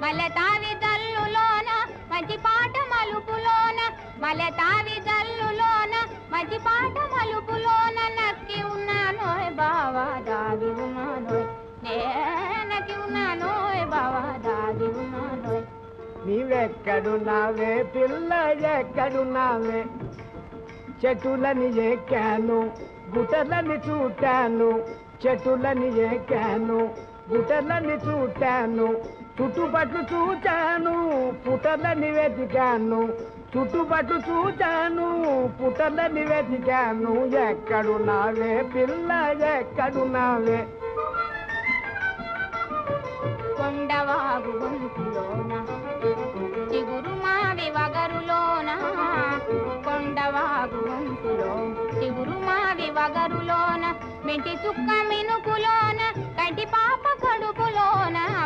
మల్లె తావి జల్లులోన మంచి పాట మలుపులోన మల్లె తావి జల్లులోన మంచి పాట మలుపులోన నక్కి ఉన్నానోయ్ బావా దాగి ఉన్నానోయ్ నక్కి ఉన్నానోయ్ బావా దాగి ఉన్నానోయ్ నీవెక్కడున్నావే పిల్ల ఎక్కడున్నావే చెట్టులని ఎక్కాను గుట్టలని చూటాను చెట్టులని ఎక్కాను గుట్టలని చూటాను చుట్టుపట్లు చూచాను పుటలని వెతికాను చుట్టుపట్లు చూచాను పుటలని వెతికాను ఎక్కడున్నావే పిల్ల ఎక్కడున్నావే కొండవాగు గొంతులోన చిగురు మావి వగరులోన కొండవాగు గొంతులో చిగురు మావి వగరులోన మెంటి చుక్క మినుకులోన కంటి పాప